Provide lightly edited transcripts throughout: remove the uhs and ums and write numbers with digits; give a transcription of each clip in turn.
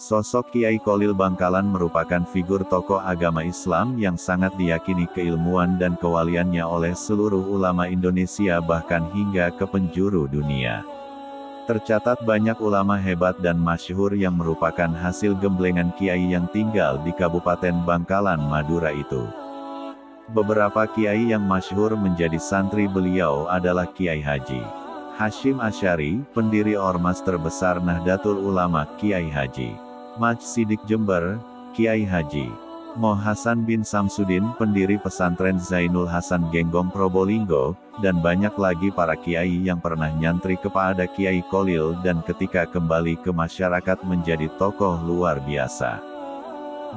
Sosok Kiai Kholil Bangkalan merupakan figur tokoh agama Islam yang sangat diyakini keilmuan dan kewaliannya oleh seluruh ulama Indonesia bahkan hingga ke penjuru dunia. Tercatat banyak ulama hebat dan masyhur yang merupakan hasil gemblengan kiai yang tinggal di Kabupaten Bangkalan, Madura itu. Beberapa kiai yang masyhur menjadi santri beliau adalah Kiai Haji Hashim Asy'ari, pendiri ormas terbesar Nahdlatul Ulama, Kiai Haji Maj Sidik Jember, Kiai Haji Moh Hasan bin Samsudin, pendiri pesantren Zainul Hasan Genggong Probolinggo, dan banyak lagi para kiai yang pernah nyantri kepada Kiai Kholil dan ketika kembali ke masyarakat menjadi tokoh luar biasa.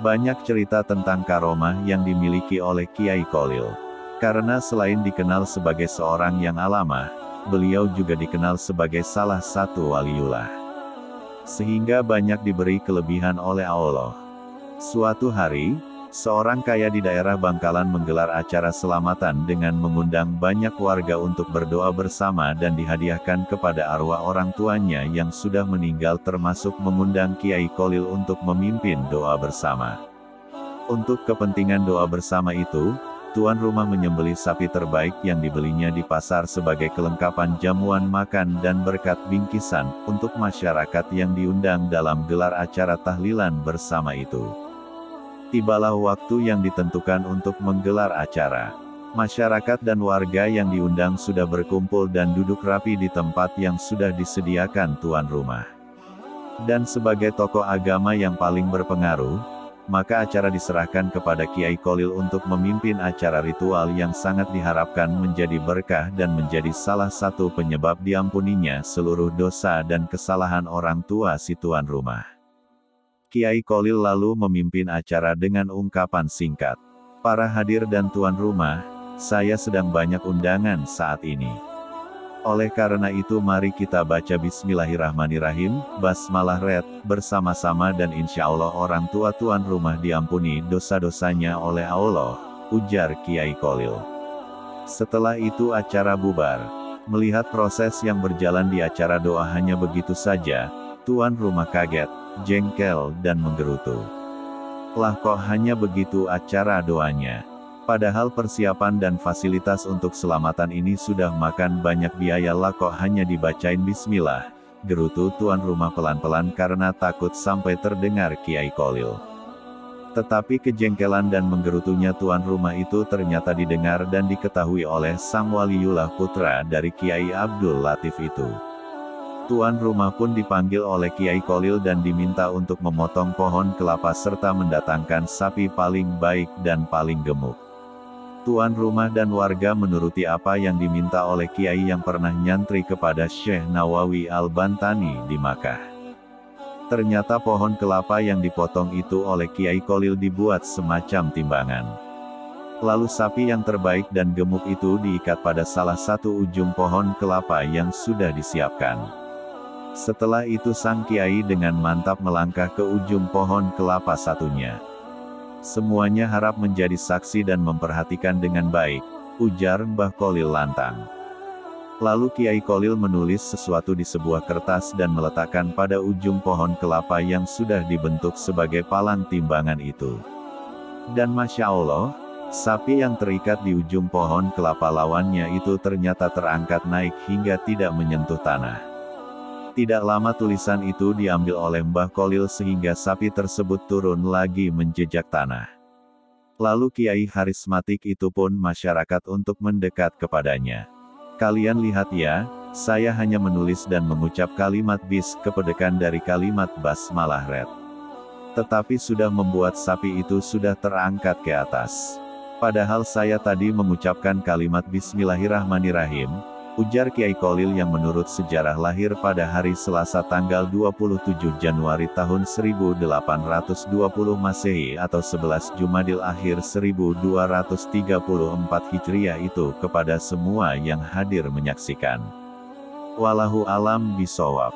Banyak cerita tentang karomah yang dimiliki oleh Kiai Kholil. Karena selain dikenal sebagai seorang yang alamah, beliau juga dikenal sebagai salah satu waliullah. Sehingga banyak diberi kelebihan oleh Allah. Suatu hari, seorang kaya di daerah Bangkalan menggelar acara selamatan dengan mengundang banyak warga untuk berdoa bersama dan dihadiahkan kepada arwah orang tuanya yang sudah meninggal termasuk mengundang Kiai Kholil untuk memimpin doa bersama. Untuk kepentingan doa bersama itu, tuan rumah menyembelih sapi terbaik yang dibelinya di pasar sebagai kelengkapan jamuan makan dan berkat bingkisan untuk masyarakat yang diundang dalam gelar acara tahlilan bersama itu. Tibalah waktu yang ditentukan untuk menggelar acara. Masyarakat dan warga yang diundang sudah berkumpul dan duduk rapi di tempat yang sudah disediakan tuan rumah. Dan sebagai tokoh agama yang paling berpengaruh, maka acara diserahkan kepada Kiai Kholil untuk memimpin acara ritual yang sangat diharapkan menjadi berkah dan menjadi salah satu penyebab diampuninya seluruh dosa dan kesalahan orang tua si tuan rumah. Kiai Kholil lalu memimpin acara dengan ungkapan singkat, "Para hadir dan tuan rumah, saya sedang banyak undangan saat ini. Oleh karena itu mari kita baca Bismillahirrahmanirrahim, Basmalah Red, bersama-sama dan insya Allah orang tua tuan rumah diampuni dosa-dosanya oleh Allah," ujar Kiai Kholil. Setelah itu acara bubar. Melihat proses yang berjalan di acara doa hanya begitu saja, tuan rumah kaget, jengkel dan menggerutu. Lah kok hanya begitu acara doanya? Padahal persiapan dan fasilitas untuk selamatan ini sudah makan banyak biaya, lah kok hanya dibacain bismillah, gerutu tuan rumah pelan-pelan karena takut sampai terdengar Kiai Kholil. Tetapi kejengkelan dan menggerutunya tuan rumah itu ternyata didengar dan diketahui oleh sang waliullah putra dari Kiai Abdul Latif itu. Tuan rumah pun dipanggil oleh Kiai Kholil dan diminta untuk memotong pohon kelapa serta mendatangkan sapi paling baik dan paling gemuk. Tuan rumah dan warga menuruti apa yang diminta oleh Kiai yang pernah nyantri kepada Syekh Nawawi Al-Bantani di Makkah. Ternyata pohon kelapa yang dipotong itu oleh Kiai Kholil dibuat semacam timbangan. Lalu sapi yang terbaik dan gemuk itu diikat pada salah satu ujung pohon kelapa yang sudah disiapkan. Setelah itu sang Kiai dengan mantap melangkah ke ujung pohon kelapa satunya. "Semuanya harap menjadi saksi dan memperhatikan dengan baik," ujar Mbah Kholil lantang. Lalu Kiai Kholil menulis sesuatu di sebuah kertas dan meletakkan pada ujung pohon kelapa yang sudah dibentuk sebagai palang timbangan itu. Dan Masya Allah, sapi yang terikat di ujung pohon kelapa lawannya itu ternyata terangkat naik hingga tidak menyentuh tanah. Tidak lama tulisan itu diambil oleh Mbah Kholil sehingga sapi tersebut turun lagi menjejak tanah. Lalu Kiai harismatik itu pun masyarakat untuk mendekat kepadanya. "Kalian lihat ya, saya hanya menulis dan mengucap kalimat bis kepedekan dari kalimat Basmalah Red. Tetapi sudah membuat sapi itu sudah terangkat ke atas. Padahal saya tadi mengucapkan kalimat Bismillahirrahmanirrahim," ujar Kiai Kholil yang menurut sejarah lahir pada hari Selasa tanggal 27 Januari tahun 1820 Masehi atau 11 Jumadil Akhir 1234 Hijriah itu kepada semua yang hadir menyaksikan. Wallahu alam bishawab.